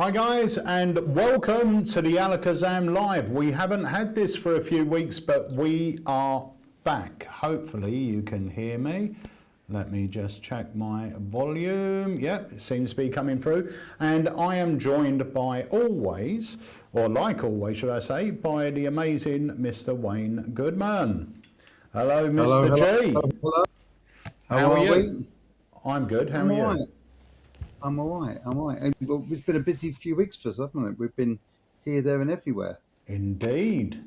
Hi guys, and welcome to the Alakazam Live. We haven't had this for a few weeks, but we are back. Hopefully you can hear me. Let me just check my volume. Yep, it seems to be coming through. And I am joined by always, or like always should I say, by the amazing Mr. Wayne Goodman. Hello, Mr. G. Hello. How are you? I'm good. How are you? I'm all right. And, well, it's been a busy few weeks for us, hasn't it? We've been here, there, and everywhere. Indeed,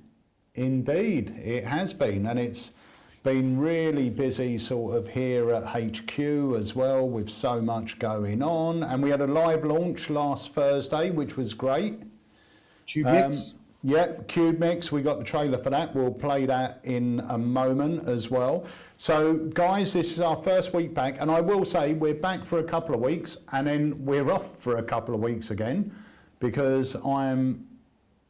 it has been, and it's been really busy sort of here at HQ as well, with so much going on. And we had a live launch last Thursday, which was great. Cube Mix. Yep, Cube Mix. We got the trailer for that. We'll play that in a moment as well. So, guys, this is our first week back, and I will say we're back for a couple of weeks, and then we're off for a couple of weeks again, because I'm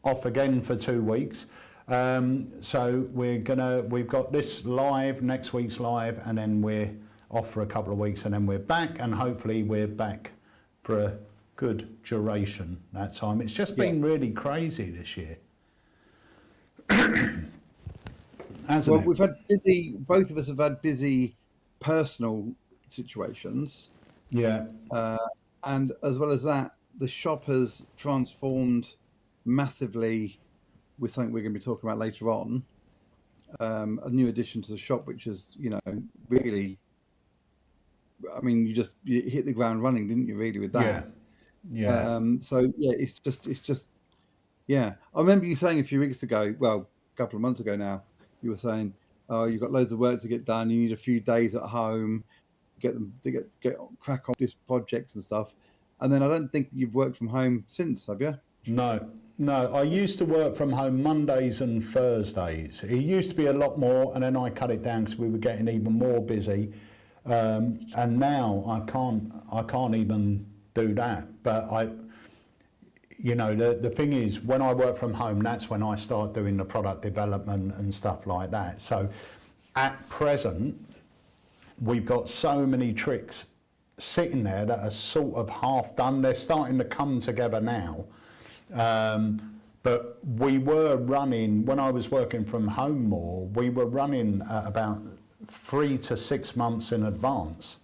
off again for 2 weeks. So we've got this live, next week's live, and then we're off for a couple of weeks, and then we're back, and hopefully we're back for a good duration that time. It's just been really crazy this year. Well, we've had busy, both of us have had busy personal situations. Yeah. And as well as that, the shop has transformed massively with something we're going to be talking about later on. A new addition to the shop, which is, really, I mean, you hit the ground running, didn't you, really, with that? Yeah. So, yeah, it's just, yeah. I remember you saying a few weeks ago, well, a couple of months ago now, you were saying, oh, you've got loads of work to get done. You need a few days at home, get crack on this projects and stuff. And then I don't think you've worked from home since, have you? No. I used to work from home Mondays and Thursdays. It used to be a lot more, and then I cut it down because we were getting even more busy. And now I can't even do that. But the thing is, when I work from home, that's when I start doing the product development and stuff like that. So at present, we've got so many tricks sitting there that are sort of half done. They're starting to come together now. But we were running, when I was working from home more, we were running at about 3 to 6 months in advance.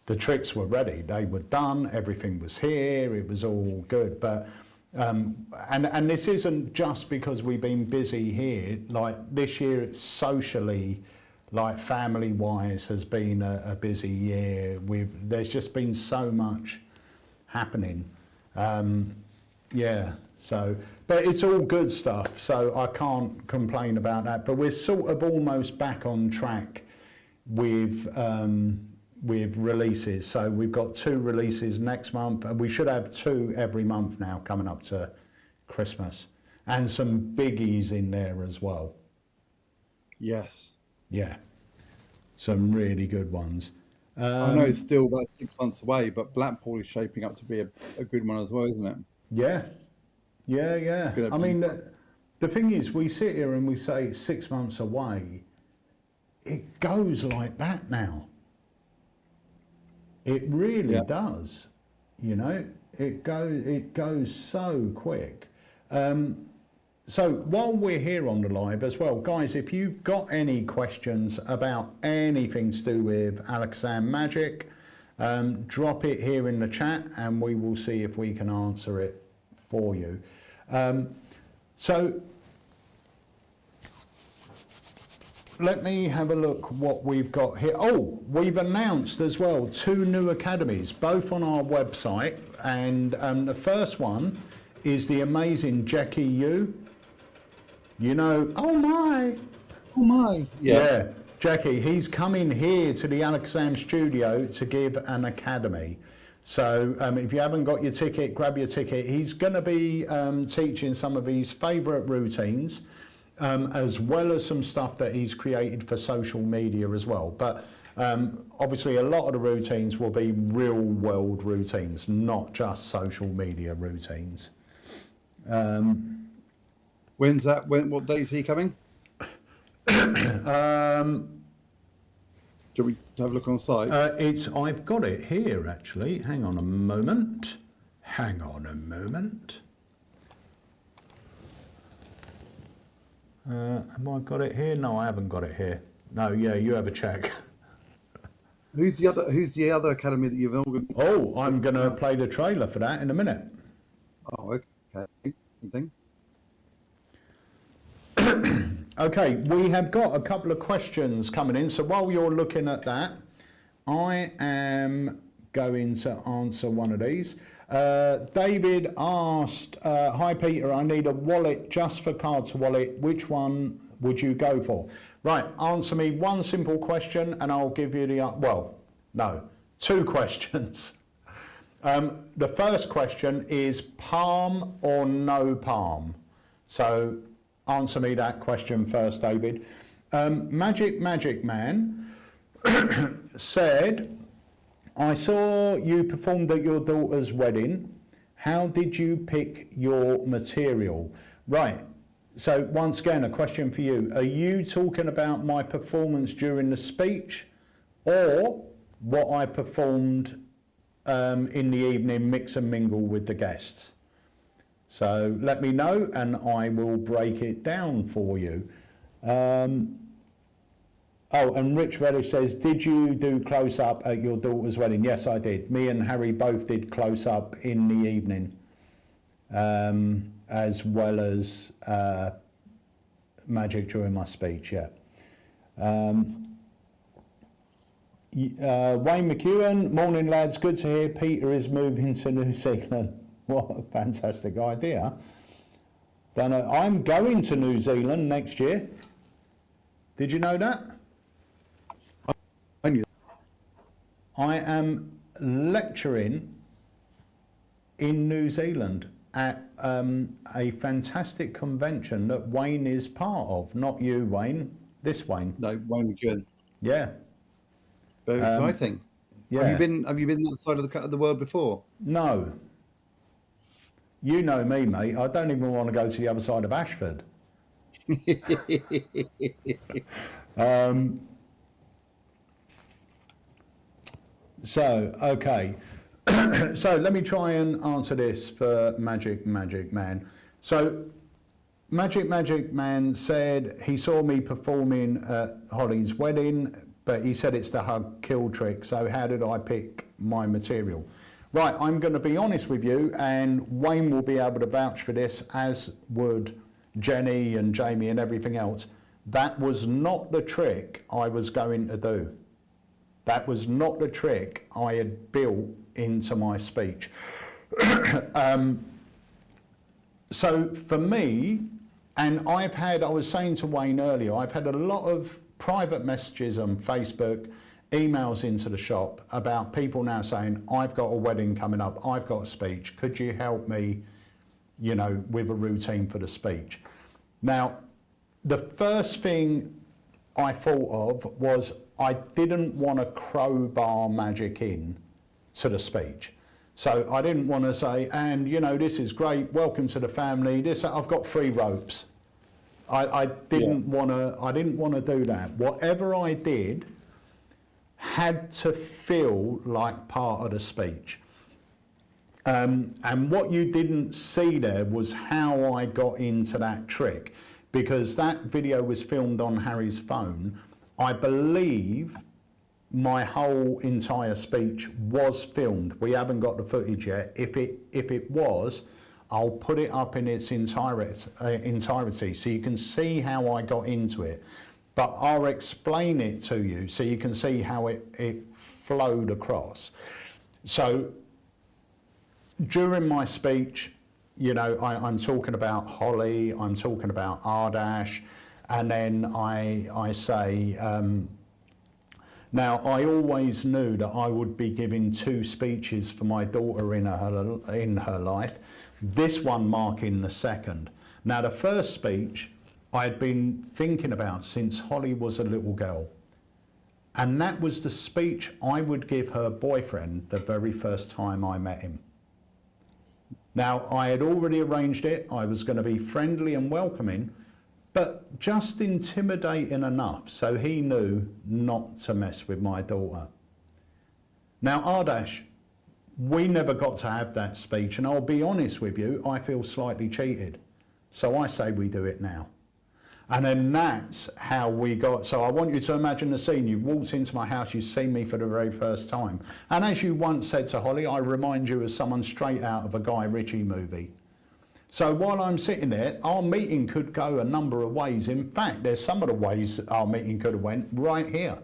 The tricks were ready, they were done, everything was here, it was all good. But and this isn't just because we've been busy here. Like this year, it's socially, like family-wise, has been a busy year. There's just been so much happening. But it's all good stuff, so I can't complain about that. But we're sort of almost back on track with releases. So we've got 2 releases next month, and we should have 2 every month now coming up to Christmas, and some biggies in there as well. Yes. Yeah, some really good ones. I know it's still about 6 months away, but Blackpool is shaping up to be a good one as well, isn't it? Yeah. I mean, the thing is, we sit here and we say 6 months away. It goes like that now. It really does. It goes so quick. So while we're here on the live as well, guys, if you've got any questions about anything to do with Alakazam Magic, drop it here in the chat and we will see if we can answer it for you. So let me have a look what we've got here. Oh, we've announced as well 2 new academies, both on our website. And the first one is the amazing Jackie Yu. Oh my. Yeah, Jackie, he's coming here to the Alakazam studio to give an academy. So if you haven't got your ticket, grab your ticket. He's going to be teaching some of his favourite routines, as well as some stuff that he's created for social media as well. But obviously a lot of the routines will be real world routines, not just social media routines. When's that? What day is he coming? Do we have a look on the site? I've got it here actually. Hang on a moment. Hang on a moment. Have I got it here? No, I haven't got it here. No, yeah, you have a check. Who's the other academy that you've organised? Oh, I'm going to play the trailer for that in a minute. Oh, okay. Same thing. Okay, we have got a couple of questions coming in. So while you're looking at that, I am going to answer one of these. David asked, hi Peter, I need a wallet just for card to wallet. Which one would you go for? Right, answer me one simple question and I'll give you the, well, no, two questions. The first question is palm or no palm? So answer me that question first, David. Magic Man said, I saw you performed at your daughter's wedding. How did you pick your material? Right, so once again, a question for you. Are you talking about my performance during the speech or what I performed in the evening, mix and mingle with the guests? So let me know and I will break it down for you. Oh, and Rich Reddish says, did you do close-up at your daughter's wedding? Yes, I did. Me and Harry both did close-up in the evening, as well as magic during my speech, yeah. Wayne McEwen, morning lads, good to hear Peter is moving to New Zealand. What a fantastic idea. Don't know, I'm going to New Zealand next year. Did you know that? I knew. I am lecturing in New Zealand at a fantastic convention that Wayne is part of. Not you, Wayne. This Wayne. No, Wayne McEwen. Yeah. Very exciting. Yeah. Have you been that side of the world before? No. You know me, mate. I don't even want to go to the other side of Ashford. So, okay. So let me try and answer this for Magic Man. So Magic Man said he saw me performing at Holly's wedding, but he said it's the hug kill trick. So how did I pick my material? Right, I'm going to be honest with you, and Wayne will be able to vouch for this, as would Jenny and Jamie and everything else. That was not the trick I was going to do. That was not the trick I had built into my speech. So for me, and I was saying to Wayne earlier, I've had a lot of private messages on Facebook, emails into the shop about people now saying, I've got a wedding coming up, I've got a speech, could you help me, you know, with a routine for the speech? Now, the first thing I thought of was I didn't want to crowbar magic in to the speech. So I didn't want to say, and you know, this is great, welcome to the family, this, I've got 3 ropes. I didn't want to do that. Whatever I did had to feel like part of the speech. And what you didn't see there was how I got into that trick, because that video was filmed on Harry's phone. I believe my whole entire speech was filmed. We haven't got the footage yet. If it was, I'll put it up in its entirety so you can see how I got into it. But I'll explain it to you so you can see how it flowed across. So during my speech, you know, I'm talking about Holly, I'm talking about Ardash, and then I say, now I always knew that I would be giving 2 speeches for my daughter in her life, this one marking the second. Now the first speech I had been thinking about since Holly was a little girl, and that was the speech I would give her boyfriend the very first time I met him. Now I had already arranged it, I was going to be friendly and welcoming, but just intimidating enough so he knew not to mess with my daughter. Now Ardash, we never got to have that speech, and I'll be honest with you, I feel slightly cheated. So I say we do it now. And then that's how we got. So I want you to imagine the scene. You've walked into my house, you've seen me for the very first time. And as you once said to Holly, I remind you of someone straight out of a Guy Ritchie movie. So while I'm sitting there, our meeting could go a number of ways. In fact, there's some of the ways our meeting could have went right here.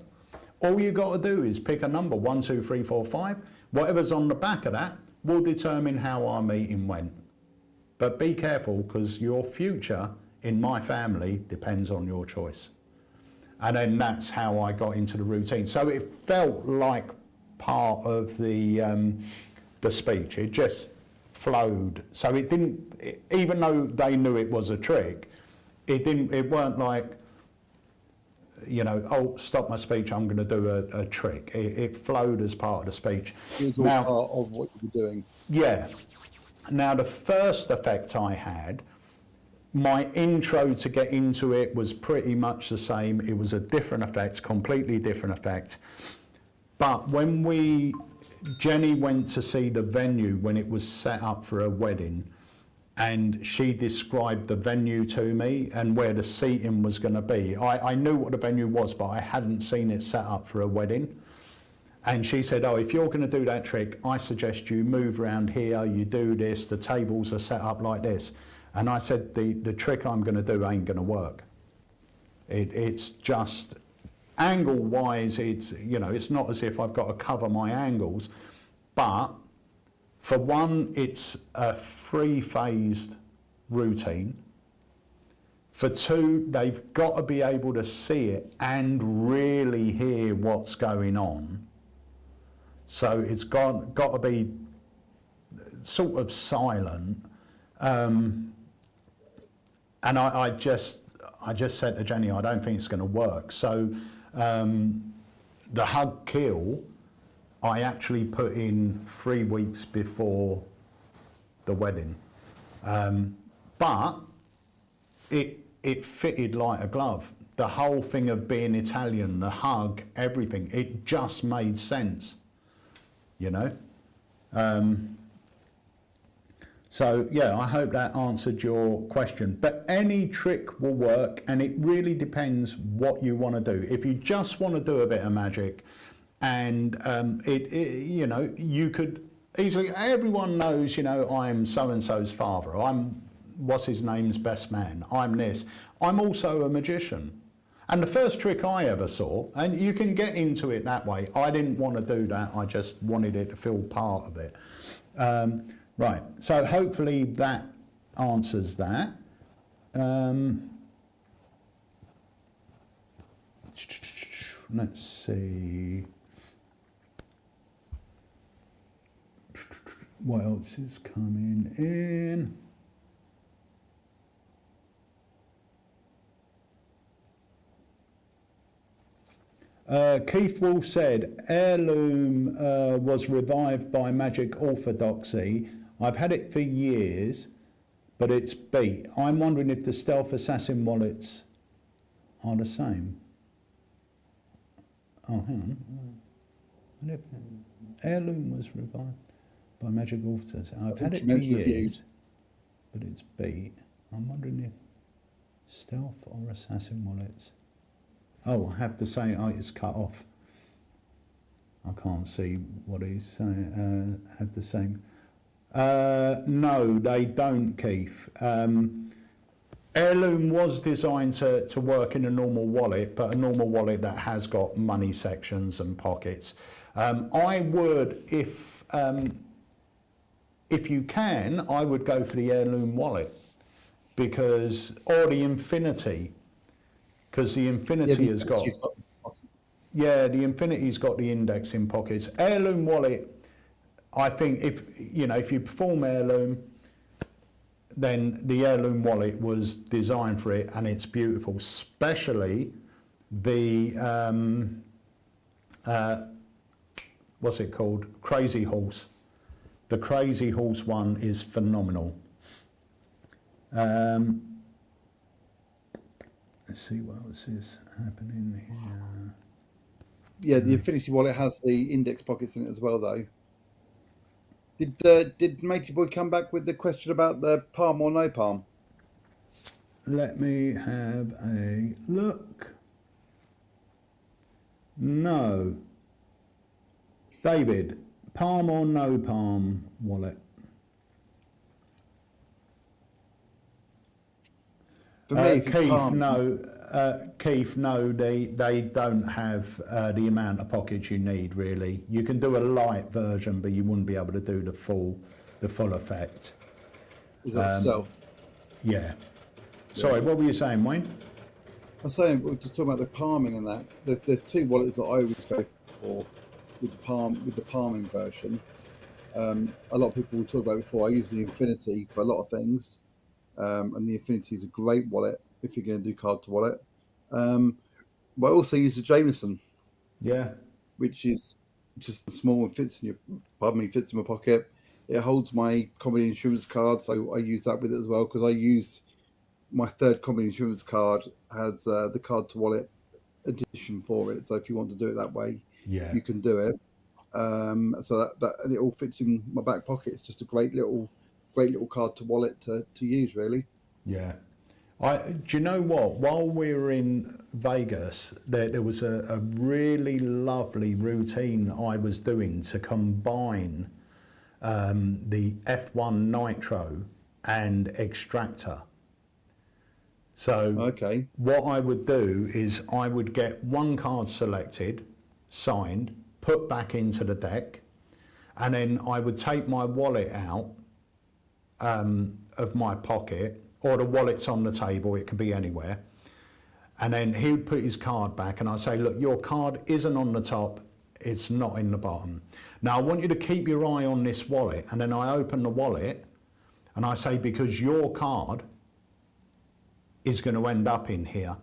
All you got to do is pick a number, 1, 2, 3, 4, 5. Whatever's on the back of that will determine how our meeting went. But be careful, because your future in my family depends on your choice. And then that's how I got into the routine. So it felt like part of the speech. It just flowed. So it didn't, even though they knew it was a trick, it weren't like, you know, oh, stop my speech, I'm going to do a trick. It flowed as part of the speech. It was all Now, part of what you were doing. yeah. Now, the first effect I had, my intro to get into it was pretty much the same. It was a different effect, completely different effect. But when Jenny went to see the venue when it was set up for a wedding, and she described the venue to me and where the seating was going to be. I knew what the venue was, but I hadn't seen it set up for a wedding. And she said, oh, if you're going to do that trick, I suggest you move around here, you do this, the tables are set up like this. And I said, the trick I'm going to do ain't going to work. It's just, angle-wise, it's, you know, it's not as if I've got to cover my angles, but for one, it's a three-phased routine. For two, they've got to be able to see it and really hear what's going on. So it's got to be sort of silent. And I just said to Jenny, I don't think it's going to work. So the hug kill, I actually put in 3 weeks before the wedding. But it fitted like a glove. The whole thing of being Italian, the hug, everything, it just made sense, you know? So yeah, I hope that answered your question. But any trick will work, and it really depends what you want to do. If you just want to do a bit of magic, and you know, you could easily, everyone knows, you know, I'm so-and-so's father, I'm what's his name's best man, I'm this. I'm also a magician. And the first trick I ever saw, and you can get into it that way, I didn't want to do that, I just wanted it to feel part of it. Right, so hopefully that answers that. Let's see. What else is coming in? Keith Wolf said, Heirloom was revived by Magic Orthodoxy. I've had it for years, but it's beat. I'm wondering if the Stealth Assassin wallets are the same. Oh, hang on. Heirloom was revived by Magic Orthodoxy. I've had it for years, but it's beat. I'm wondering if Stealth or Assassin wallets. Oh, I have the same. Oh, it's cut off. I can't see what he's saying. Have the same. No, they don't, Keith. Heirloom was designed to work in a normal wallet, but a normal wallet that has got money sections and pockets. I would, if you can, I would go for the Heirloom wallet, because, or the Infinity. Because the Infinity has got, yeah, the Infinity's got the index in pockets. Heirloom wallet, I think if you perform Heirloom, then the Heirloom wallet was designed for it, and it's beautiful, especially the, what's it called? Crazy Horse. The Crazy Horse one is phenomenal. Let's see what else is happening here. Yeah, the Infinity wallet has the index pockets in it as well, though. Did Matey Boy come back with the question about the palm or no palm? Let me have a look. No. David, palm or no palm wallet? For me, if it's Keith, palm, no. Keith, no, they don't have the amount of pockets you need, really. You can do a light version, but you wouldn't be able to do the full effect. is that stealth? Yeah. Sorry, what were you saying, Wayne? I'm saying we're just talking about the palming and that. There's two wallets that I always go for with the palming version. A lot of people will talk about it before. I use the Infinity for a lot of things, and the Infinity is a great wallet if you're going to do card to wallet. But I also use the Jameson, Yeah. which is just small and fits in fits in my pocket. It holds my comedy insurance card, so I use that with it as well, because I use my third comedy insurance card has the card to wallet edition for it. So if you want to do it that way, Yeah. you can do it. So that and it all fits in my back pocket. It's just a great little card to wallet to use, really. Yeah. Do you know what? While we were in Vegas, there was a really lovely routine I was doing to combine the F1 Nitro and Extractor. So Okay. what I would do is I would get one card selected, signed, put back into the deck, and then I would take my wallet out of my pocket, or the wallet's on the table, it can be anywhere, and then he would put his card back and I'd say, look, your card isn't on the top, it's not in the bottom. Now I want you to keep your eye on this wallet, and then I open the wallet and I say, because your card is going to end up in here,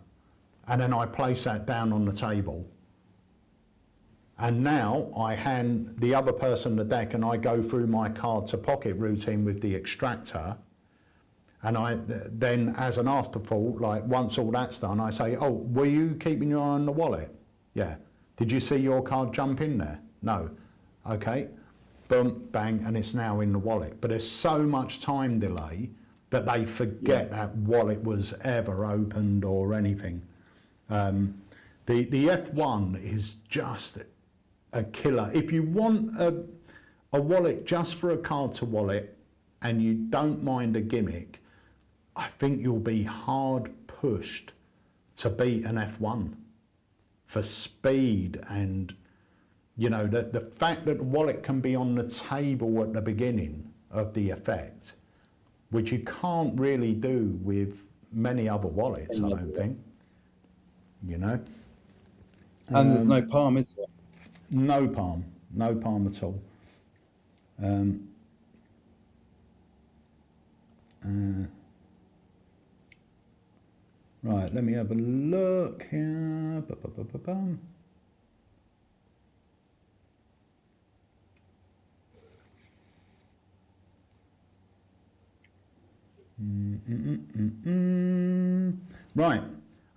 and then I place that down on the table. And now I hand the other person the deck and I go through my card to pocket routine with the Extractor. And I then, as an afterthought, like once all that's done, I say, oh, were you keeping your eye on the wallet? Yeah. Did you see your card jump in there? No. Okay. Boom, bang, and it's now in the wallet. But there's so much time delay that they forget that wallet was ever opened or anything. The F1 is just a killer. If you want a wallet just for a card to wallet and you don't mind a gimmick, I think you'll be hard pushed to beat an F1 for speed, and you know the fact that the wallet can be on the table at the beginning of the effect, which you can't really do with many other wallets, I don't think. You know. And there's no palm, is there? No palm at all. Right, let me have a look here. Ba-ba-ba-ba-bum. Right,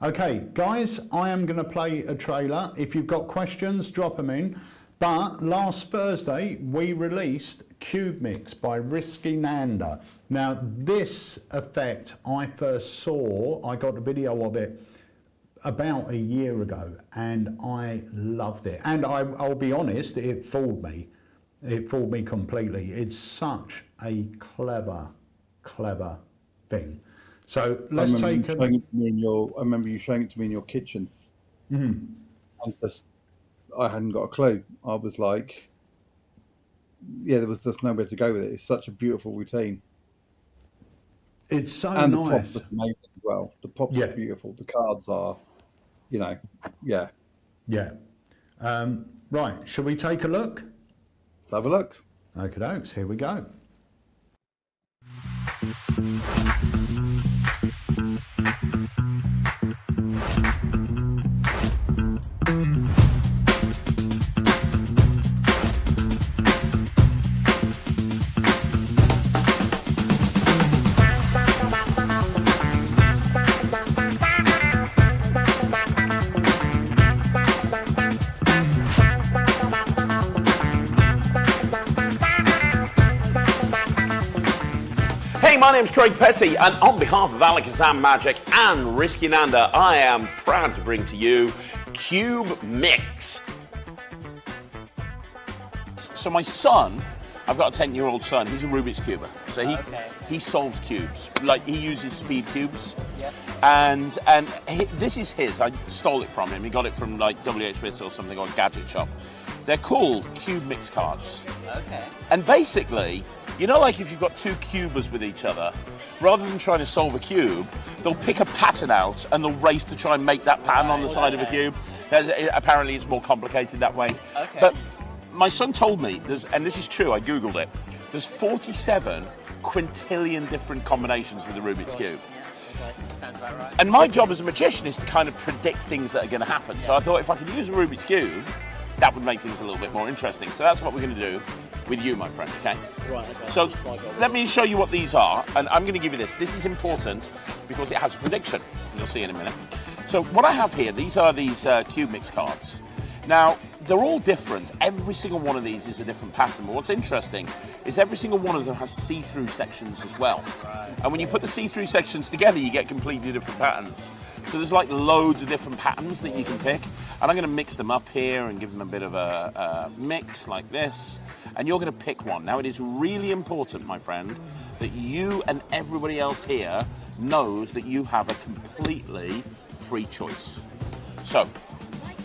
okay, guys, I am going to play a trailer. If you've got questions, drop them in. But last Thursday, we released Cube Mix by Risky Nanda. Now, this effect I first saw, I got a video of it about a year ago, and I loved it. And I'll be honest, it fooled me. It fooled me completely. It's such a clever thing. So let's take a... I remember you showing it to me in your kitchen. Mm-hmm. And I hadn't got a clue. I was like, yeah, there was just nowhere to go with it. It's such a beautiful routine. It's so and nice. The props are amazing as well. The props are beautiful. The cards are, yeah. Yeah. Right, shall we take a look? Let's have a look. Okie dokes, here we go. my name's Craig Petty, and on behalf of Alakazam Magic and Risky Nanda, I am proud to bring to you Cube Mix. So my son, I've got a 10-year-old son, he's a Rubik's Cuber. So he solves cubes, like he uses speed cubes. Yep. And this is his, I stole it from him. He got it from like WH Smith's or something, or Gadget Shop. They're called Cube Mix cards. Okay. And basically, you know, like if you've got two cubers with each other, rather than trying to solve a cube, they'll pick a pattern out and they'll race to try and make that pattern on the side of a cube. Apparently it's more complicated that way. Okay. But my son told me, and this is true, I Googled it, there's 47 quintillion different combinations with the Rubik's Cube. Yeah, okay. Sounds about right. And my job as a magician is to kind of predict things that are going to happen. Yeah. So I thought if I could use a Rubik's Cube, that would make things a little bit more interesting. So that's what we're going to do with you, my friend, okay? Right, okay. So let me show you what these are, and I'm going to give you this. This is important because it has a prediction. You'll see in a minute. So what I have here, these are these Cube Mix cards. Now, they're all different. Every single one of these is a different pattern. But what's interesting is every single one of them has see-through sections as well. Right. And when you put the see-through sections together, you get completely different patterns. So there's like loads of different patterns that you can pick. And I'm going to mix them up here and give them a bit of a mix like this. And you're going to pick one. Now, it is really important, my friend, that you and everybody else here knows that you have a completely free choice. So,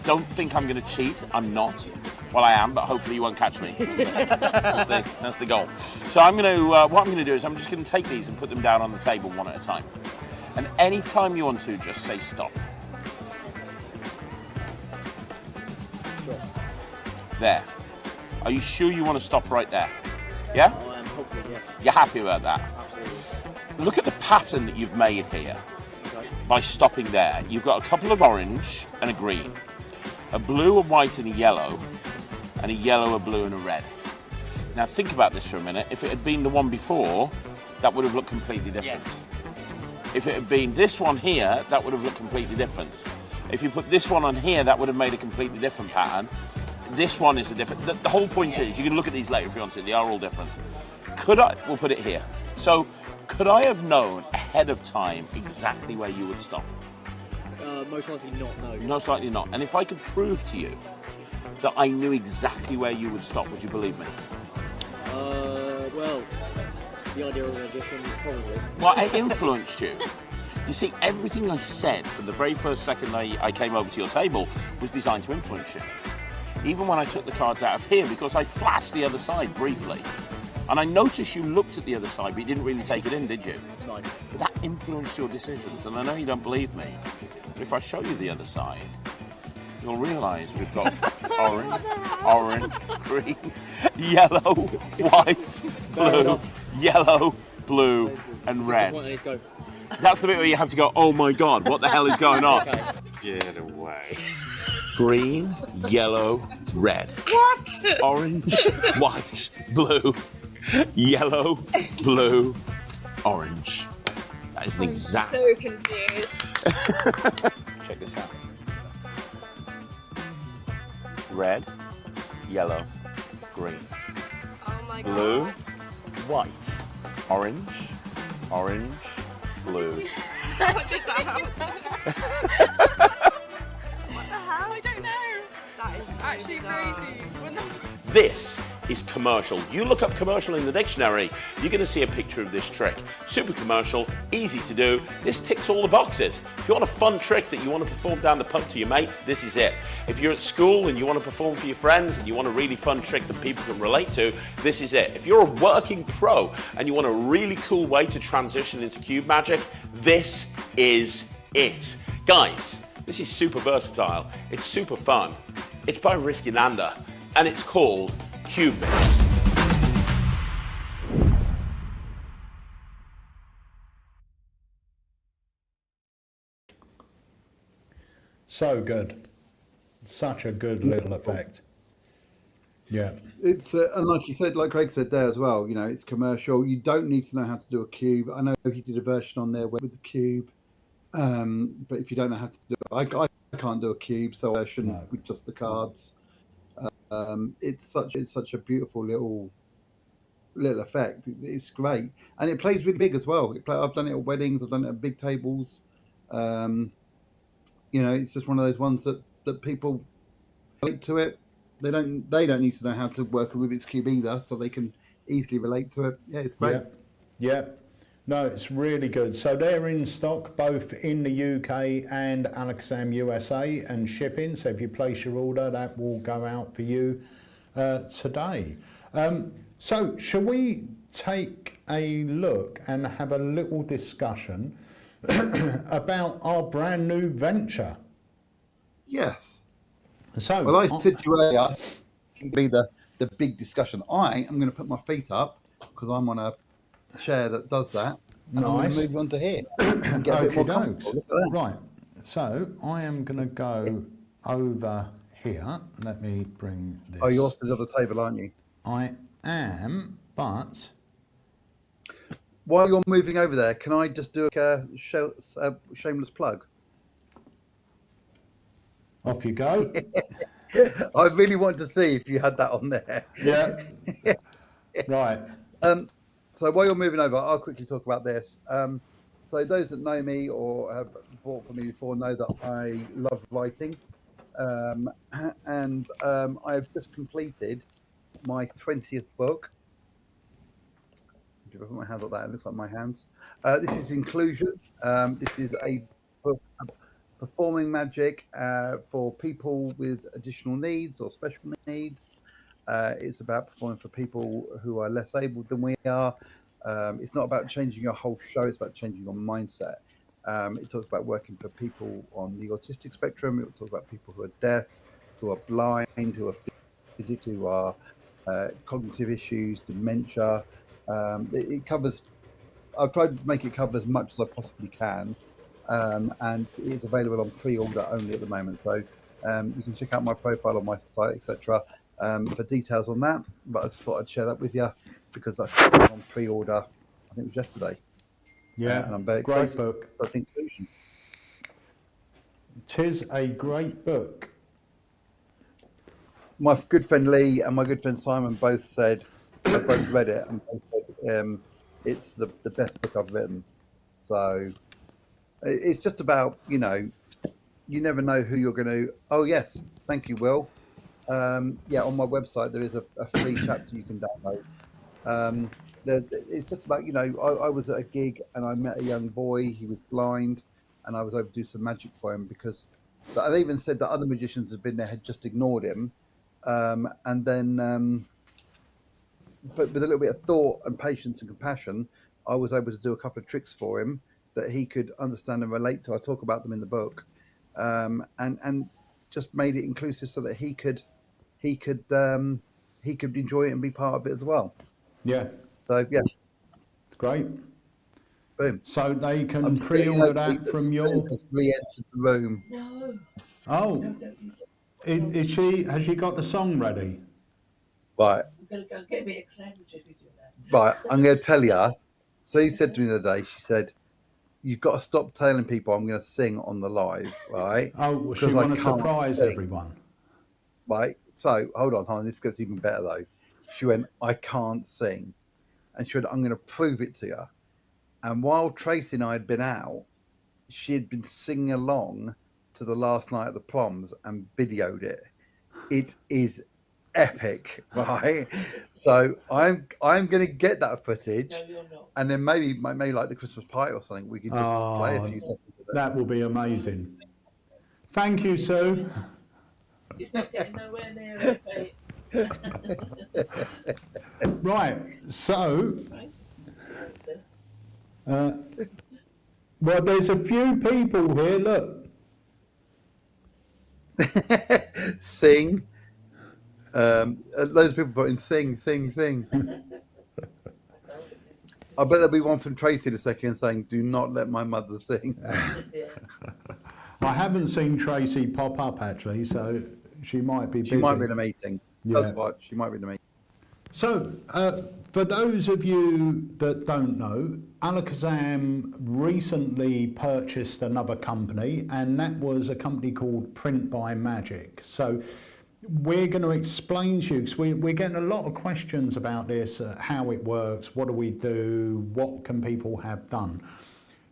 don't think I'm going to cheat. I'm not. Well, I am, but hopefully you won't catch me. That's the goal. So I'm going to, what I'm going to do is I'm just going to take these and put them down on the table one at a time. And any time you want to, just say stop. Sure. There. Are you sure you want to stop right there? Yeah? I am hopeful, yes. You're happy about that? Absolutely. Look at the pattern that you've made here by stopping there. You've got a couple of orange and a green, a blue, a white and a yellow, and a yellow, a blue and a red. Now think about this for a minute. If it had been the one before, that would have looked completely different. Yes. If it had been this one here, that would have looked completely different. If you put this one on here, that would have made a completely different pattern. This one is a different. The whole point is, you can look at these later if you want to. They are all different. We'll put it here. So, could I have known ahead of time exactly where you would stop? Most likely not, no. Most likely not. And if I could prove to you that I knew exactly where you would stop, would you believe me? Well, the idea of an audition, probably. Well, it influenced you. You see, everything I said from the very first second I came over to your table was designed to influence you. Even when I took the cards out of here, because I flashed the other side briefly. And I noticed you looked at the other side, but you didn't really take it in, did you? Right. But that influenced your decisions, and I know you don't believe me. But if I show you the other side, you'll realise we've got orange, green, yellow, white, blue, yellow, blue, and red. That's the bit where you have to go, oh my God, what the hell is going on? Okay. Get away. Green, yellow, red. What? Orange, white, blue, yellow, blue, orange. That is an exact... I'm so confused. Check this out. Red, yellow, green. Oh my God. Blue, white, orange, blue. What did that happen? What the hell? I don't know. That is actually crazy. This is commercial. You look up commercial in the dictionary, you're going to see a picture of this trick. Super commercial, easy to do. This ticks all the boxes. If you want a fun trick that you want to perform down the pub to your mates, this is it. If you're at school and you want to perform for your friends and you want a really fun trick that people can relate to, this is it. If you're a working pro and you want a really cool way to transition into cube magic, this is it. Guys, this is super versatile. It's super fun. It's by Risky Nanda and it's called Cube Mix. So good. Such a good little effect. Yeah. It's and like you said, like Craig said there as well, you know, it's commercial. You don't need to know how to do a cube. I know he did a version on there with the cube, but if you don't know how to do it, I can't do a cube, so I shouldn't with just the cards. It's such a beautiful little little effect. It's great, and it plays really big as well. I've done it at weddings. I've done it at big tables. It's just one of those ones that people relate to it. They don't need to know how to work a Rubik's Cube either, so they can easily relate to it. Yeah, it's great. Yeah. No, it's really good. So they're in stock both in the UK and Alakazam USA and shipping. So if you place your order, that will go out for you today. So shall we take a look and have a little discussion about our brand new venture? Yes. So, well, I said to you earlier, it can be the big discussion. I am going to put my feet up because I'm on a chair that does that. And I'm going to move on to here and get a bit more comfortable. Look at that. Right. So I am going to go over here. Let me bring this. Oh, you're off to the other table, aren't you? I am, but while you're moving over there, can I just do a shameless plug? Off you go. I really want to see if you had that on there. Yeah. Right. So while you're moving over, I'll quickly talk about this. So those that know me or have bought from me before know that I love writing. And I've just completed my 20th book. If I put my hands like that, it looks like my hands. This is Inclusion. This is a book, performing magic for people with additional needs or special needs. It's about performing for people who are less able than we are. It's not about changing your whole show, it's about changing your mindset. It talks about working for people on the autistic spectrum. It talks about people who are deaf, who are blind, who are physically, who are cognitive issues, dementia. It covers, I've tried to make it cover as much as I possibly can. And it's available on pre-order only at the moment. So you can check out my profile on my site, etc. For details on that. But I just thought I'd share that with you because that's on pre-order. I think it was yesterday. Yeah, and I'm very great excited. book. That's Inclusion. 'Tis a great book. My good friend Lee and my good friend Simon both said, I both read it and both said it's the best book I've written. So it's just about, you never know who you're going to. Oh yes, thank you, Will. Yeah, on my website there is a free chapter you can download. It's just about, I was at a gig and I met a young boy. He was blind, and I was able to do some magic for him because they even said that other magicians had been there, had just ignored him, and then, but with a little bit of thought and patience and compassion, I was able to do a couple of tricks for him that he could understand and relate to. I talk about them in the book, and just made it inclusive so that he could enjoy it and be part of it as well. Yeah. So yeah, it's great. Boom. So they can pre-order that from your. Re-entered the room. No. Oh, is she? Has she got the song ready? Right. You're going to go get me excited if you do that. Right. I'm going to tell you. Sue said to me the other day. She said, "You've got to stop telling people I'm going to sing on the live." Right. Oh, well, she want to surprise everyone. Right. So hold on. This gets even better though. She went, "I can't sing," and she went, "I'm going to prove it to you." And while Tracy and I had been out, she had been singing along to the last night at the proms and videoed it. It is epic, right? So I'm going to get that footage, No, you're not. and then maybe like the Christmas party or something, we could just play a few seconds of it. That will be amazing. Thank you, Sue. It's not getting nowhere near it, mate. Right, so, Right? well, there's a few people here, look. Sing. Loads of people put in sing. I bet there'll be one from Tracy in a second saying, "Do not let my mother sing." Yeah. I haven't seen Tracy pop up, actually, so she might be busy. She might be in a meeting. Yeah. That's what. She might be in a meeting. So, for those of you that don't know, Alakazam recently purchased another company, and that was a company called Print by Magic. So, we're going to explain to you, because we're getting a lot of questions about this, how it works, what do we do, what can people have done.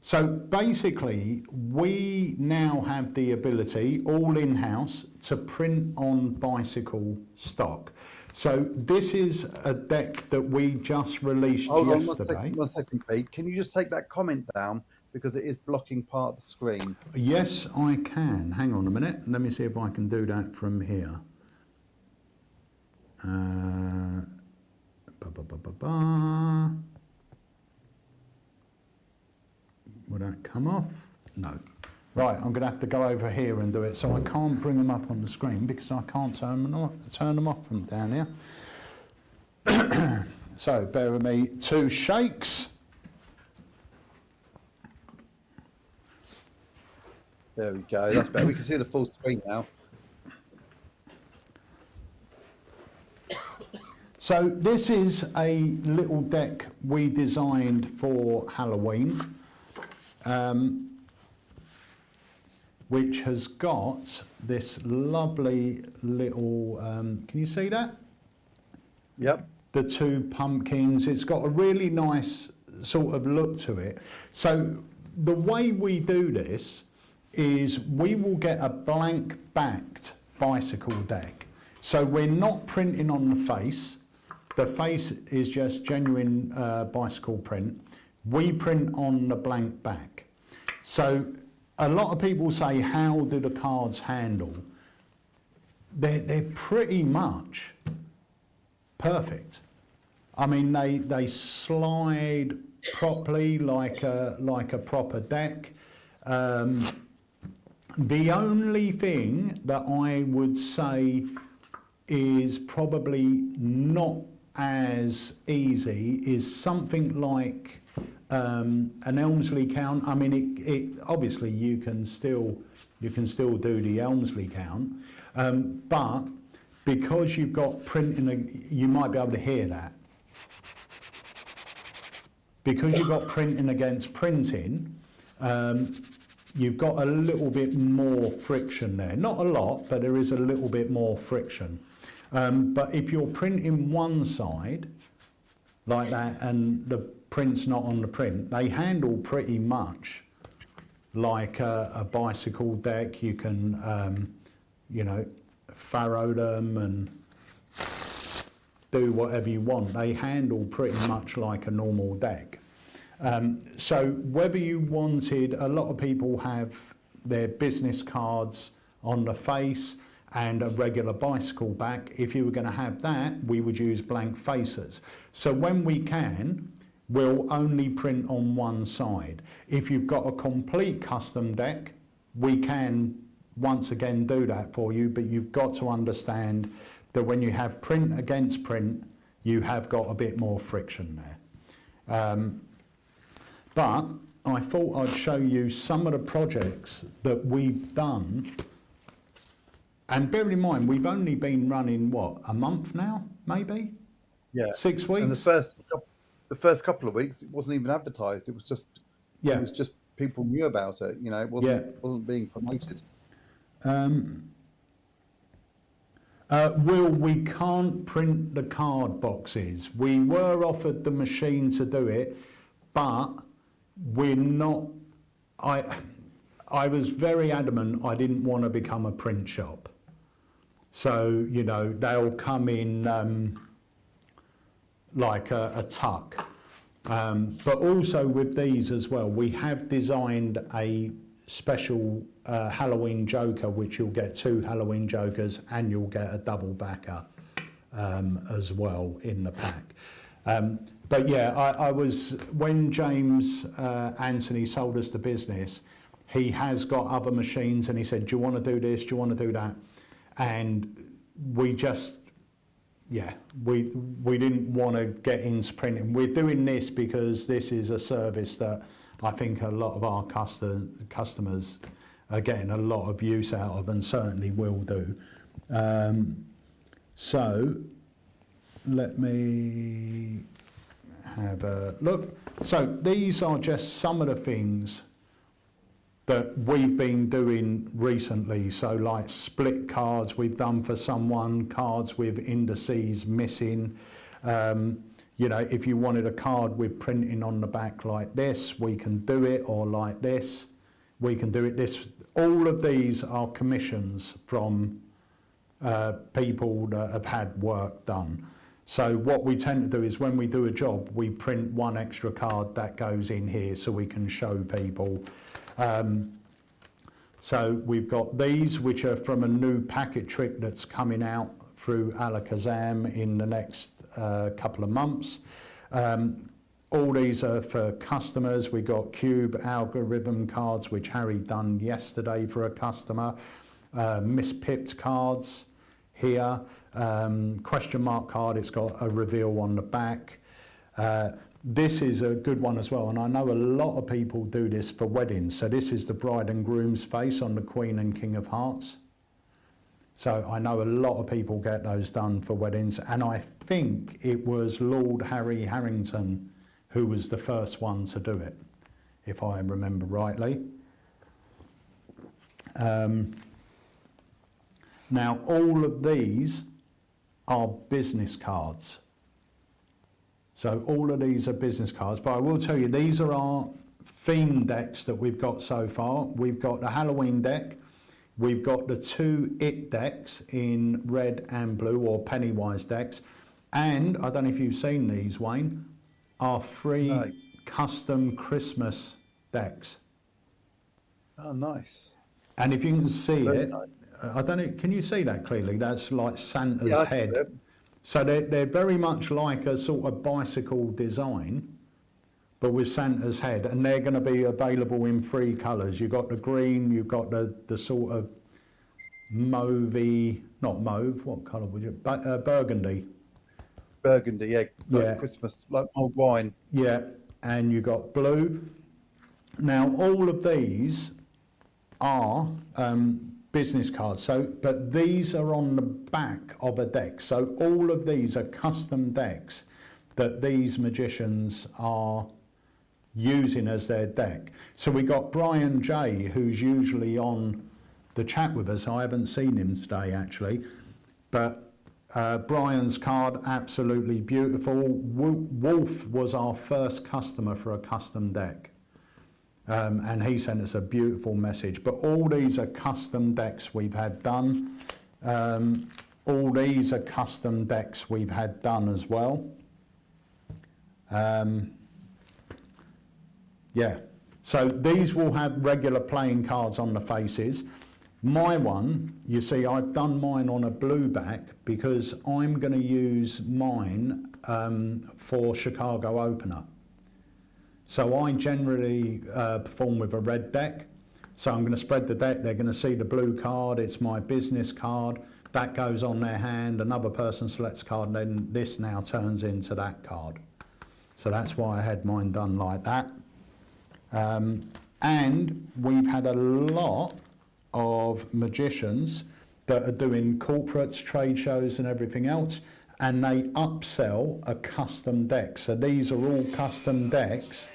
So basically, we now have the ability, all in-house, to print on bicycle stock. So this is a deck that we just released yesterday. One second, Pete. Can you just take that comment down, because it is blocking part of the screen? Yes, I can. Hang on a minute. Let me see if I can do that from here. Will that come off? No. Right, I'm going to have to go over here and do it. So I can't bring them up on the screen because I can't turn them off from down here. So bear with me. 2 shakes. There we go. That's better. We can see the full screen now. So this is a little deck we designed for Halloween, which has got this lovely little, can you see that? Yep. The 2 pumpkins. It's got a really nice sort of look to it. So the way we do this is we will get a blank backed bicycle deck. So we're not printing on the face. The face is just genuine bicycle print. We print on the blank back. So a lot of people say, how do the cards handle? They're pretty much perfect. I mean, they slide properly like a proper deck. The only thing that I would say is probably not as easy is something like an Elmsley count. I mean, it obviously you can still do the Elmsley count, but because you've got printing, you might be able to hear that. Because you've got printing against printing, you've got a little bit more friction there. Not a lot, but there is a little bit more friction. But if you're printing one side like that and the print's not on the print, they handle pretty much like a bicycle deck. You can, you know, furrow them and do whatever you want. They handle pretty much like a normal deck. So whether you wanted, a lot of people have their business cards on the face and a regular bicycle back. If you were going to have that, we would use blank faces. So when we can, we'll only print on one side. If you've got a complete custom deck, we can once again do that for you, but you've got to understand that when you have print against print, you have got a bit more friction there. But I thought I'd show you some of the projects that we've done. And bear in mind, we've only been running, what, a month now, maybe? Yeah. 6 weeks? And the first couple of weeks, it wasn't even advertised. It was just, Yeah. it was just people knew about it. You know, it wasn't being promoted. Will, we can't print the card boxes. We were offered the machine to do it, but we're not. I was very adamant I didn't want to become a print shop. So, you know, they'll come in like a tuck. But also with these as well, we have designed a special Halloween Joker, which you'll get 2 Halloween Jokers and you'll get a double backer as well in the pack. But yeah, I was, when James Anthony sold us the business, he has got other machines and he said, do you want to do this? Do you want to do that? And we just, yeah, we didn't want to get into printing. We're doing this because this is a service that I think a lot of our customers are getting a lot of use out of and certainly will do. So let me have a look. So these are just some of the things that we've been doing recently. So like split cards we've done for someone, cards with indices missing. You know, if you wanted a card with printing on the back like this, we can do it, or like this, we can do it this. All of these are commissions from people that have had work done. So what we tend to do is when we do a job, we print one extra card that goes in here so we can show people. So we've got these, which are from a new packet trick that's coming out through Alakazam in the next couple of months. All these are for customers. We got cube algorithm cards, which Harry done yesterday for a customer. Mispipped cards here. Question mark card, it's got a reveal on the back. This is a good one as well, and I know a lot of people do this for weddings. So this is the bride and groom's face on the Queen and King of Hearts. So I know a lot of people get those done for weddings, and I think it was Lord Harry Harrington who was the first one to do it, if I remember rightly. Now all of these are business cards. So all of these are business cards, but I will tell you, these are our theme decks that we've got so far. We've got the Halloween deck, we've got the 2 It decks in red and blue, or Pennywise decks, and I don't know if you've seen these, Wayne, our 3 custom Christmas decks. Oh, nice. And if you can see Very it, nice. I don't know, can you see that clearly? That's like Santa's Yeah, I head. can do it. So they're very much like a sort of bicycle design, but with Santa's head, and they're going to be available in 3 colours. You've got the green, you've got the sort of mauvey, not mauve, what colour would you, burgundy. Burgundy, yeah, like Yeah. Christmas, like old wine. Yeah, and you got blue. Now all of these are business cards, so but these are on the back of a deck. So all of these are custom decks that these magicians are using as their deck. So we got Brian J, who's usually on the chat with us. I haven't seen him today actually, but Brian's card, absolutely beautiful. Wolf was our first customer for a custom deck. And he sent us a beautiful message. But all these are custom decks we've had done. All these are custom decks we've had done as well. Yeah, so these will have regular playing cards on the faces. My one, you see, I've done mine on a blue back because I'm going to use mine for Chicago Opener. So I generally perform with a red deck. So I'm going to spread the deck, they're going to see the blue card, it's my business card, that goes on their hand, another person selects a card, and then this now turns into that card. So that's why I had mine done like that. And we've had a lot of magicians that are doing corporates, trade shows and everything else, and they upsell a custom deck. So these are all custom decks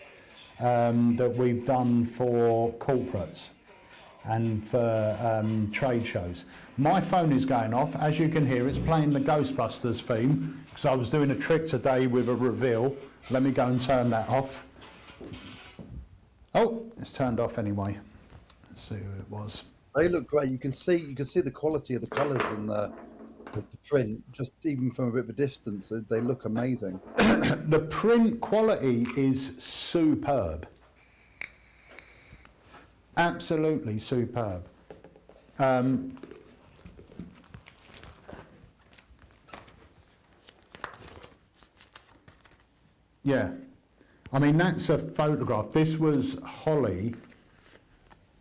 that we've done for corporates and for trade shows. My phone is going off. As you can hear, it's playing the Ghostbusters theme because I was doing a trick today with a reveal. Let me go and turn that off. Oh, it's turned off anyway. Let's see who it was. They look great. You can see the quality of the colours and the print, just even from a bit of a distance. They look amazing. The print quality is superb. Absolutely superb. Yeah, I mean, that's a photograph. This was Holly,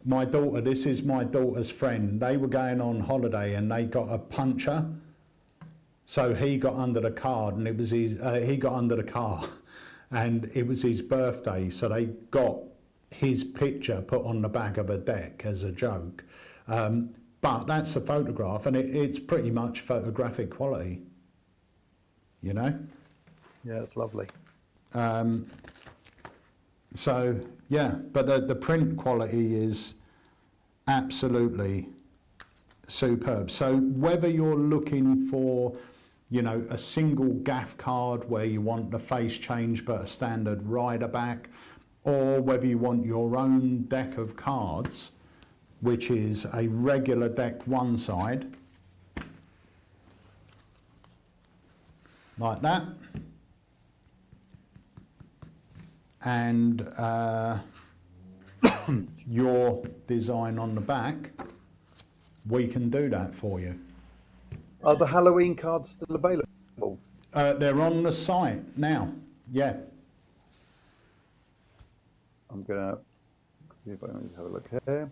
my daughter. This is my daughter's friend. They were going on holiday and they got a puncher. So he got under the card, and it was his. He got under the car, and it was his birthday. So they got his picture put on the back of a deck as a joke. But that's a photograph, and it's pretty much photographic quality. You know. Yeah, it's lovely. So yeah, but the print quality is absolutely superb. So whether you're looking for, you know, a single gaff card where you want the face change but a standard rider back, or whether you want your own deck of cards, which is a regular deck one side, like that, and your design on the back, we can do that for you. Are the Halloween cards still available? They're on the site now, yeah. I'm gonna see if I can have a look here.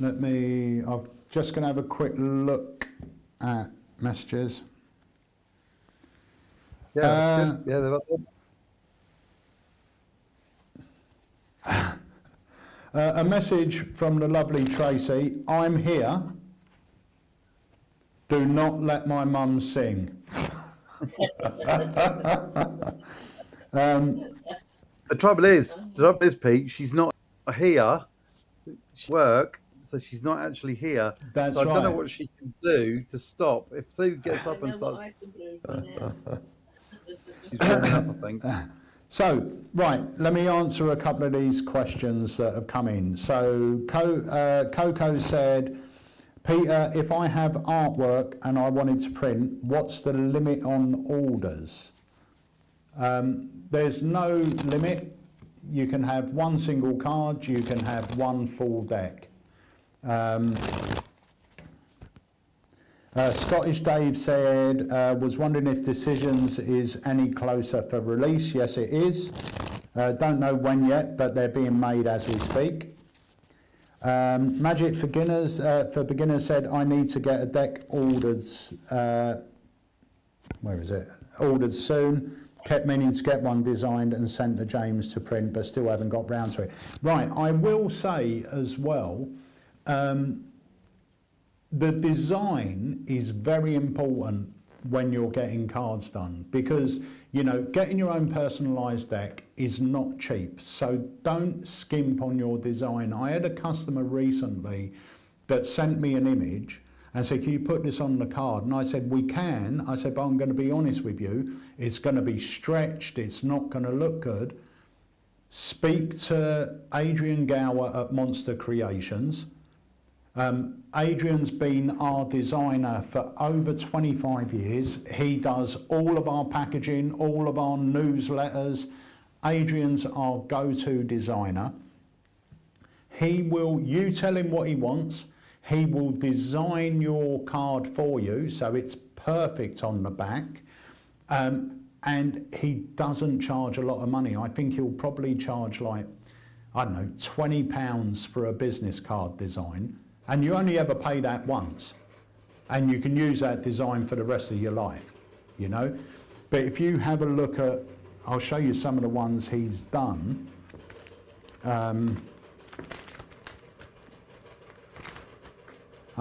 I'm just going to have a quick look at messages. Yeah, that's good. Yeah, they're up there. A message from the lovely Tracy. I'm here. Do not let my mum sing. The trouble is, Pete, she's not here. She's at work, so she's not actually here. That's so I don't know right. what she can do to stop. If Sue gets up and I know what starts, I can do for now. she's warming up, I think. So, right, let me answer a couple of these questions that have come in. So, Coco said, Peter, if I have artwork and I wanted to print, what's the limit on orders? There's no limit. You can have one single card, you can have one full deck. Scottish Dave said, was wondering if Decisions is any closer for release. Yes, it is. Don't know when yet, but they're being made as we speak. Magic for beginners said, I need to get a deck ordered. Where is it? Ordered soon. Kept meaning to get one designed and sent to James to print, but still haven't got round to it. Right, I will say as well, the design is very important when you're getting cards done, because, you know, getting your own personalised deck is not cheap. So don't skimp on your design. I had a customer recently that sent me an image and said, can you put this on the card? And I said, we can. I said, but I'm going to be honest with you. It's going to be stretched. It's not going to look good. Speak to Adrian Gower at Monster Creations. Adrian's been our designer for over 25 years. He does all of our packaging, all of our newsletters. Adrian's our go-to designer. You tell him what he wants. He will design your card for you so it's perfect on the back. And he doesn't charge a lot of money. I think he'll probably charge like, I don't know, £20 for a business card design. And you only ever pay that once. And you can use that design for the rest of your life, you know. But if you have a look at, I'll show you some of the ones he's done. I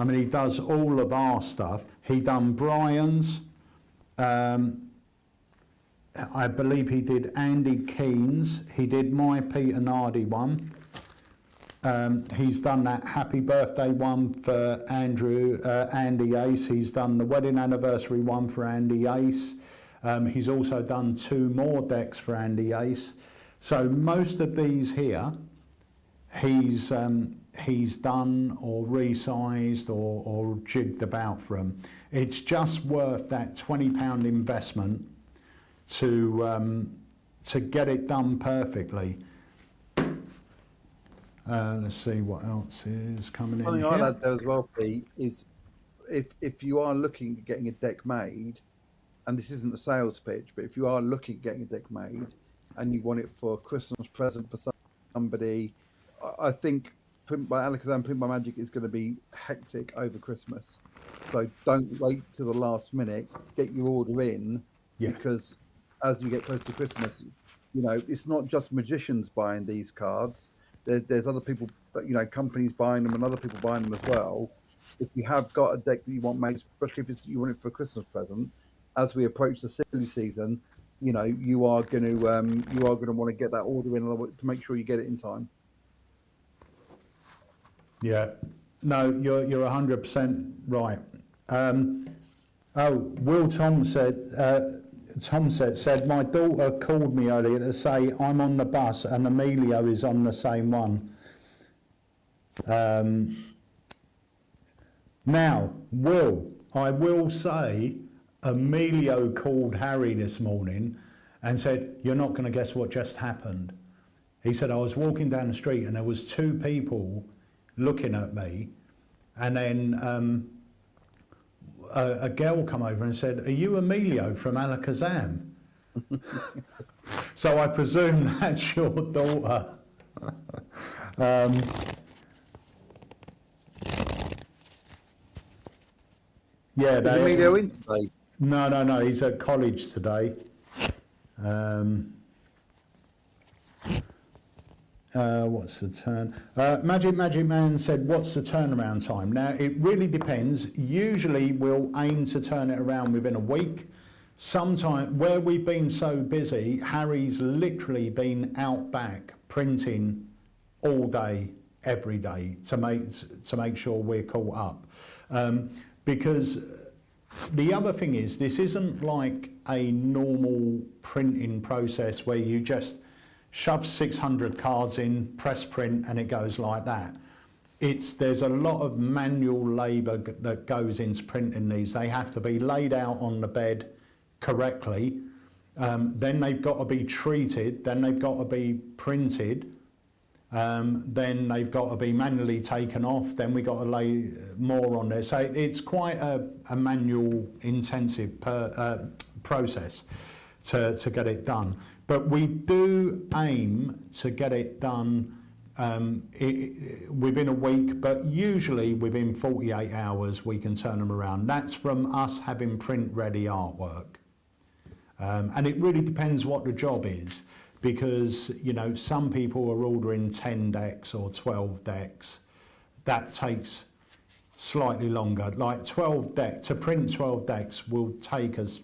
mean, he does all of our stuff. He done Brian's. I believe he did Andy Keen's. He did my Peter Nardi one. He's done that happy birthday one for Andy Ace. He's done the wedding anniversary one for Andy Ace. He's also done 2 more decks for Andy Ace. So most of these here, he's done or resized or jigged about from. It's just worth that £20 investment to get it done perfectly. Let's see what else is coming in. One thing here. I'll add there as well, Pete, is if you are looking at getting a deck made, and this isn't a sales pitch, but if you are looking at getting a deck made and you want it for a Christmas present for somebody, I think Print by Alakazam, Print by Magic is going to be hectic over Christmas. So don't wait till the last minute. Get your order in, because as you get close to Christmas, you know, it's not just magicians buying these cards. There's other people, you know, companies buying them and other people buying them as well. If you have got a deck that you want made, especially if you want it for a Christmas present, as we approach the silly season, you know, you are going to want to get that order in to make sure you get it in time. Yeah. No, you're 100% right. Will Tom said, my daughter called me earlier to say I'm on the bus and Emilio is on the same one. Now, I will say, Emilio called Harry this morning and said, you're not going to guess what just happened. He said, I was walking down the street and there was two people looking at me, and then a girl come over and said, are you Emilio from Alakazam? So I presume that's your daughter. Yeah, Is Emilio in today? No, he's at college today. What's the turn? Magic Man said, what's the turnaround time? Now, it really depends. Usually we'll aim to turn it around within a week. Sometimes, where we've been so busy, Harry's literally been out back printing all day, every day, to make sure we're caught up. Because the other thing is, this isn't like a normal printing process where you just shove 600 cards in, press print, and it goes like that. There's a lot of manual labour that goes into printing these. They have to be laid out on the bed correctly, then they've got to be treated, then they've got to be printed, then they've got to be manually taken off, then we've got to lay more on there. So it's quite a manual intensive process to get it done. But we do aim to get it done within a week, but usually within 48 hours we can turn them around. That's from us having print ready artwork. And it really depends what the job is, because some people are ordering 10 decks or 12 decks. That takes slightly longer. Like to print 12 decks will take us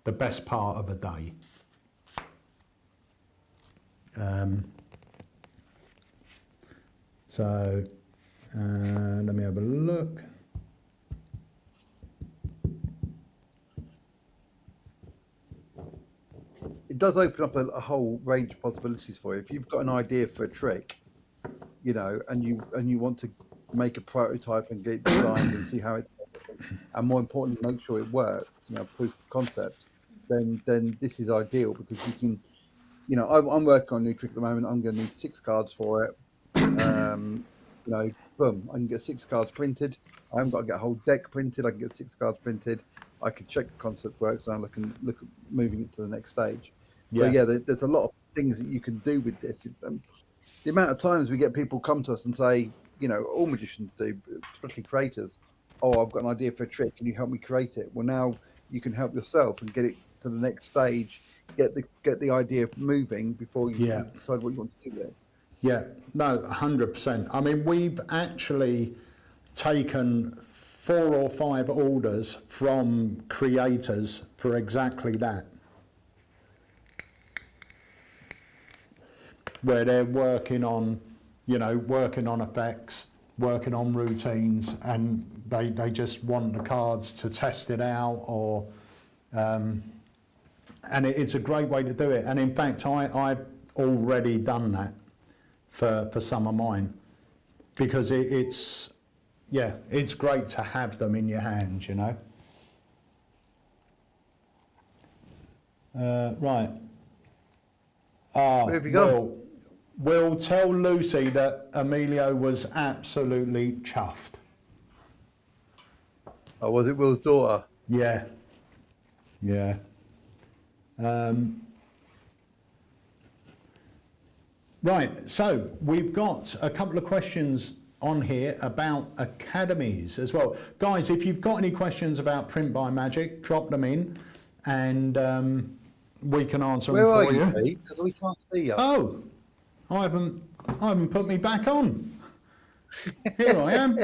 the best part of a day. Let me have a look. It does open up a whole range of possibilities for you. If you've got an idea for a trick, and you want to make a prototype and get it designed and see how it's, and more importantly, make sure it works, proof of concept, then this is ideal, because you can, I'm working on a new trick at the moment. I'm going to need 6 cards for it. Boom, I can get 6 cards printed. I haven't got to get a whole deck printed. I can get 6 cards printed. I can check the concept works, and I can look at moving it to the next stage. Yeah. So there's a lot of things that you can do with this. The amount of times we get people come to us and say, all magicians do, especially creators, oh, I've got an idea for a trick, can you help me create it? Well, now you can help yourself and get it to the next stage, get the idea moving before you decide what you want to do with it. Yeah, no, 100%. I mean, we've actually taken 4 or 5 orders from creators for exactly that, where they're working on effects, working on routines, and they just want the cards to test it out, or and it's a great way to do it. And in fact, I've already done that for some of mine, because it's great to have them in your hands, right. Where have you gone? We'll tell Lucy that Emilio was absolutely chuffed. Oh, was it Will's daughter? Yeah. Right, so we've got a couple of questions on here about academies as well. Guys, if you've got any questions about Print by Magic, drop them in, and we can answer them for you. Where are you, because we can't see you. Oh, I haven't put me back on. Here I am.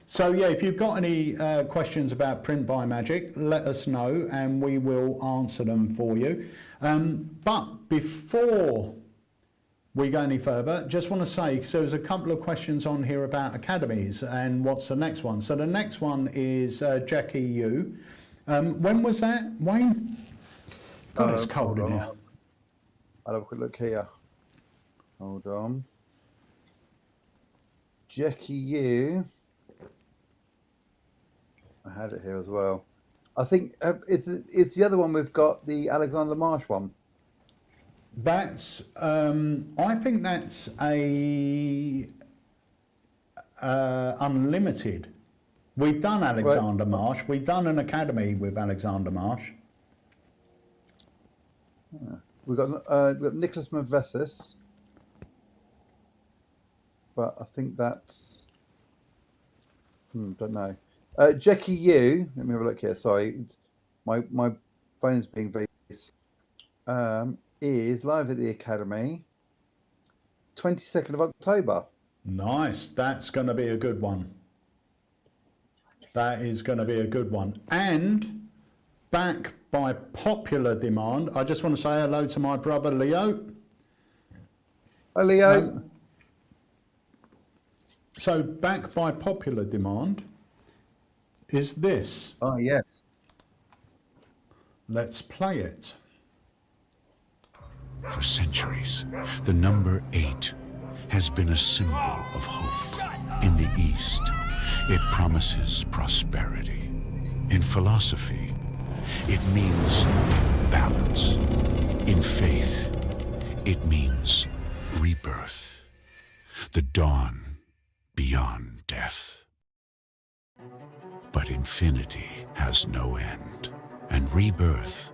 So yeah, if you've got any questions about Print by Magic, let us know and we will answer them for you. But before we go any further, just want to say, because there was a couple of questions on here about academies and what's the next one. So the next one is Jackie U. When was that, Wayne? God, it's cold in here. I'll have a quick look here. Hold on. Jackie U. I had it here as well. I think it's the other one we've got, the Alexander Marsh one. That's, I think that's a unlimited. We've done Alexander Marsh. We've done an academy with Alexander Marsh. We've got Nicholas Mavesis, but I think that's don't know. Jackie Yu, let me have a look here. Sorry, my phone's being very. Is live at the academy. 22nd of October. Nice. That's going to be a good one. That is going to be a good one. And back by popular demand, I just want to say hello to my brother Leo. Hi, Leo. So back by popular demand is this. Oh, yes. Let's play it. For centuries, the number 8 has been a symbol of hope. In the East, it promises prosperity. In philosophy, it means balance. In faith, it means rebirth, the dawn beyond death. But infinity has no end, and rebirth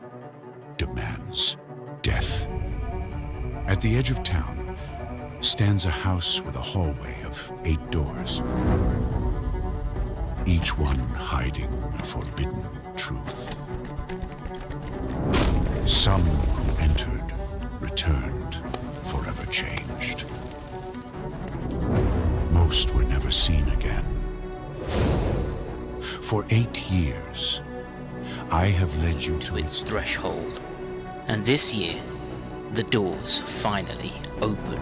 demands death. At the edge of town stands a house with a hallway of 8 doors, each one hiding a forbidden truth. Some who entered, returned, forever changed. Most were never seen again. For 8 years, I have led you to its threshold, and this year, the doors finally open.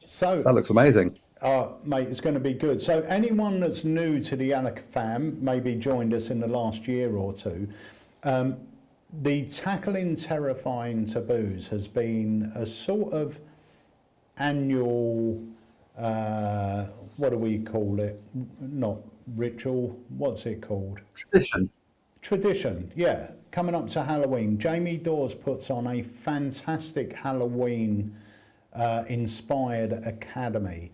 So That looks amazing. Mate, it's going to be good. So anyone that's new to the Alakazam, maybe joined us in the last year or two, the Tackling Terrifying Taboos has been a sort of annual, what do we call it? Not ritual, what's it called? Tradition, yeah. Coming up to Halloween. Jamie Dawes puts on a fantastic Halloween inspired academy.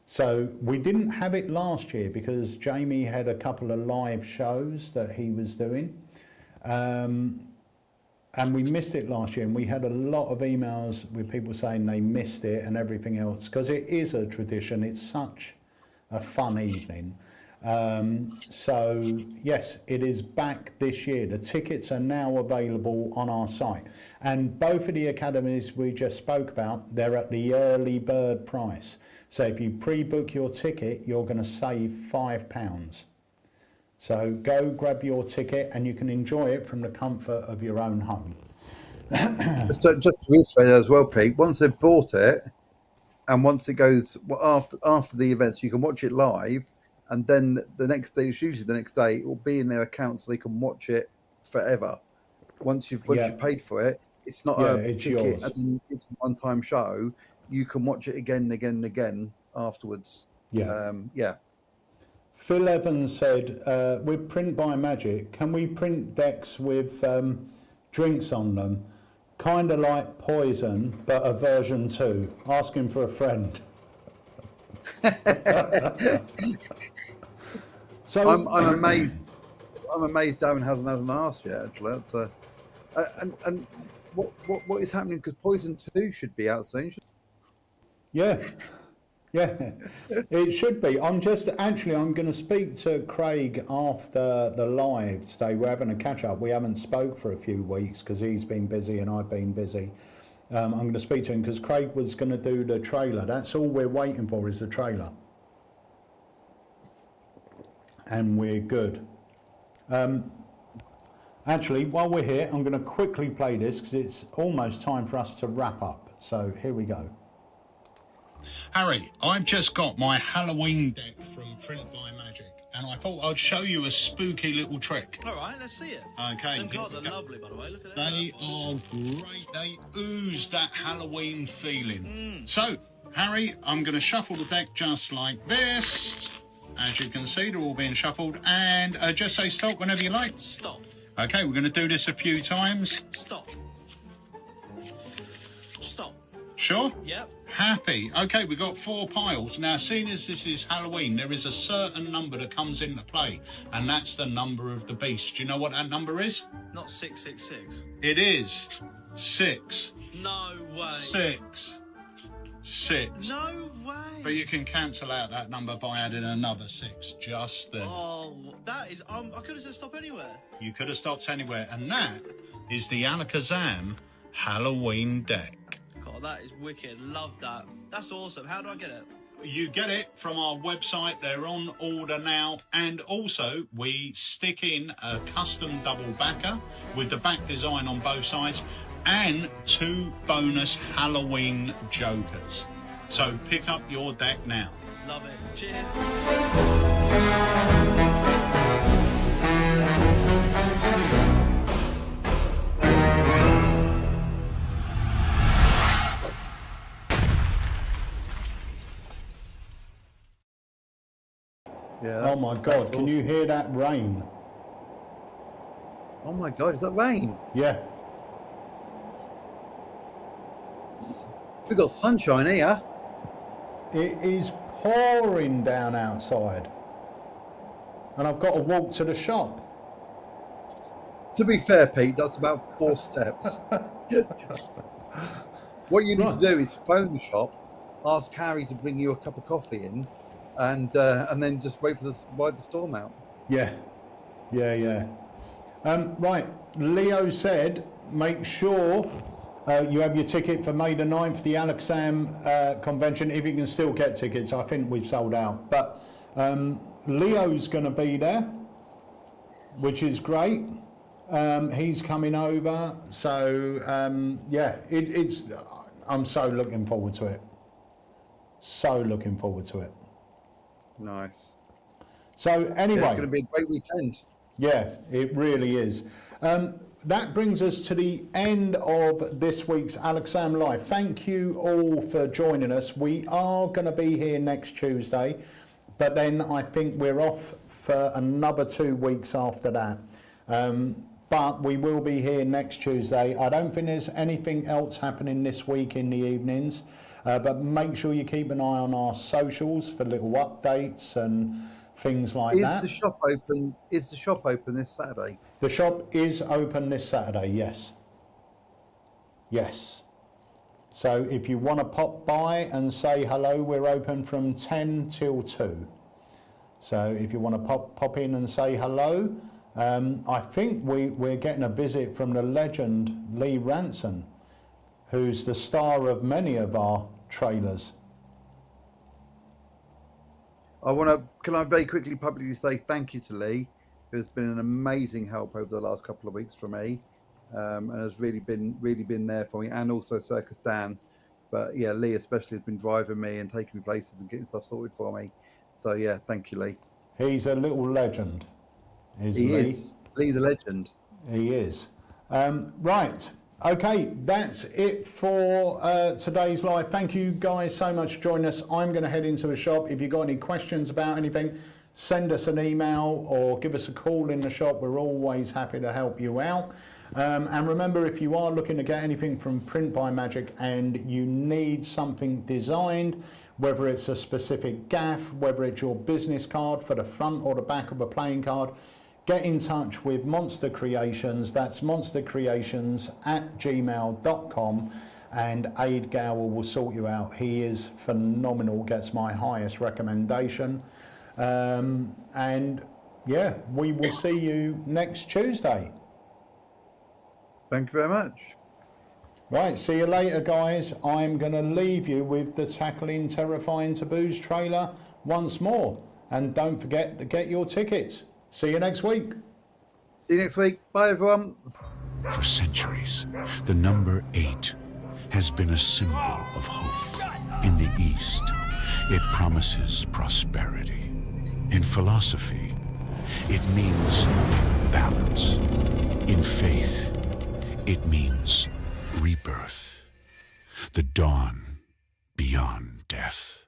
So we didn't have it last year because Jamie had a couple of live shows that he was doing, and we missed it last year, and we had a lot of emails with people saying they missed it and everything else, because it is a tradition. It's such a fun evening. So yes, it is back this year. The tickets are now available on our site, and both of the academies we just spoke about, they're at the early bird price. So if you pre-book your ticket, you're going to save £5. So go grab your ticket and you can enjoy it from the comfort of your own home. Just to reiterate as well, Pete, once they've bought it, and once it goes after the events, you can watch it live, and then the next day, it's usually the next day, it will be in their account so they can watch it forever. Once you've paid for it, it's not a it's ticket yours. and it's a one-time show. You can watch it again and again and again afterwards. Yeah. Phil Evans said, with Print by Magic, can we print decks with drinks on them? Kind of like Poison, but a version 2. Asking for a friend. So I'm amazed. I'm amazed Darren hasn't asked yet. Actually, that's and what is happening, because Poison 2 should be out soon. Yeah. Yeah, it should be. I'm going to speak to Craig after the live today. We're having a catch up. We haven't spoke for a few weeks because he's been busy and I've been busy. I'm going to speak to him because Craig was going to do the trailer. That's all we're waiting for is the trailer. And we're good. Actually, while we're here, I'm going to quickly play this because it's almost time for us to wrap up. So here we go. Harry, I've just got my Halloween deck from Print by Magic, and I thought I'd show you a spooky little trick. All right, let's see it. Okay. Them cards are lovely, by the way. Look at them. They are great. They ooze that Halloween feeling. So, Harry, I'm going to shuffle the deck just like this. As you can see, they're all being shuffled, and just say stop whenever you like. Stop. Okay, we're going to do this a few times. Stop. Stop. Sure? Yep. Happy. Okay, we've got 4 piles. Now, seeing as this is Halloween, there is a certain number that comes into play, and that's the number of the beast. Do you know what that number is? Not 666. It is 6. No way. 6. 6. No way. But you can cancel out that number by adding another 6, just there. Oh, that is... I could have said stop anywhere. You could have stopped anywhere, and that is the Alakazam Halloween deck. God, that is wicked. Love that. That's awesome. How do I get it? You get it from our website. They're on order now. And also, we stick in a custom double backer with the back design on both sides and 2 bonus Halloween jokers. So pick up your deck now. Love it. Cheers. Yeah. Oh my God, can you hear that rain? Oh my God, is that rain? Yeah. We've got sunshine here. It is pouring down outside. And I've got to walk to the shop. To be fair, Pete, that's about 4 steps. What you need to do is phone the shop, ask Harry to bring you a cup of coffee in, and then just ride the storm out. Yeah. Right, Leo said, make sure you have your ticket for May the 9th, the Alakazam convention, if you can still get tickets. I think we've sold out. But Leo's going to be there, which is great. He's coming over. So, yeah, I'm so looking forward to it. So looking forward to it. Nice. So, anyway. Yeah, it's going to be a great weekend. Yeah, it really is. That brings us to the end of this week's Alakazam Live. Thank you all for joining us. We are going to be here next Tuesday, but then I think we're off for another 2 weeks after that. But we will be here next Tuesday. I don't think there's anything else happening this week in the evenings, but make sure you keep an eye on our socials for little updates and things like that. Is the shop open this Saturday? The shop is open this Saturday, yes. Yes. So if you want to pop by and say hello, we're open from 10 till 2. So if you want to pop in and say hello, I think we're getting a visit from the legend Lee Ranson, who's the star of many of our trailers. Can I very quickly publicly say thank you to Lee, who's been an amazing help over the last couple of weeks for me, and has really been there for me, and also Circus Dan. But yeah, Lee especially has been driving me and taking me places and getting stuff sorted for me. So yeah, thank you, Lee. He's a little legend. He is. Lee the legend. He is. Right. Okay, that's it for today's live. Thank you guys so much for joining us. I'm going to head into the shop. If you've got any questions about anything, send us an email or give us a call in the shop. We're always happy to help you out. And remember, if you are looking to get anything from Print by Magic and you need something designed, whether it's a specific gaff, whether it's your business card for the front or the back of a playing card, get in touch with Monster Creations. That's monstercreations@gmail.com. and Aid Gower will sort you out. He is phenomenal, gets my highest recommendation. And yeah, we will see you next Tuesday. Thank you very much. Right, see you later, guys. I'm going to leave you with the Tackling Terrifying Taboos trailer once more. And don't forget to get your tickets. See you next week. See you next week. Bye, everyone. For centuries, the number 8 has been a symbol of hope. In the East, it promises prosperity. In philosophy, it means balance. In faith, it means rebirth, the dawn beyond death.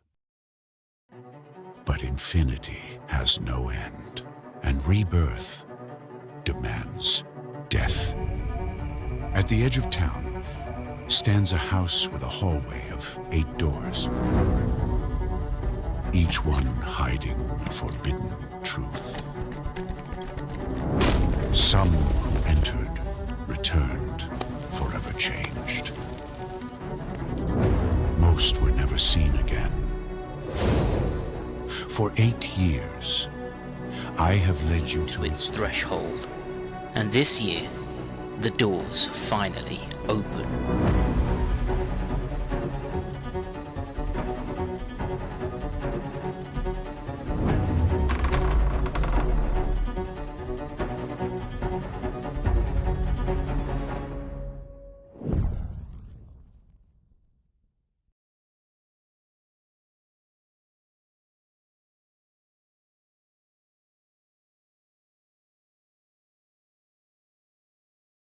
But infinity has no end, and rebirth demands death. At the edge of town stands a house with a hallway of 8 doors, each one hiding a forbidden truth. Some who entered returned forever changed. Most were never seen again. For 8 years, I have led you to its threshold. And this year, the doors finally open.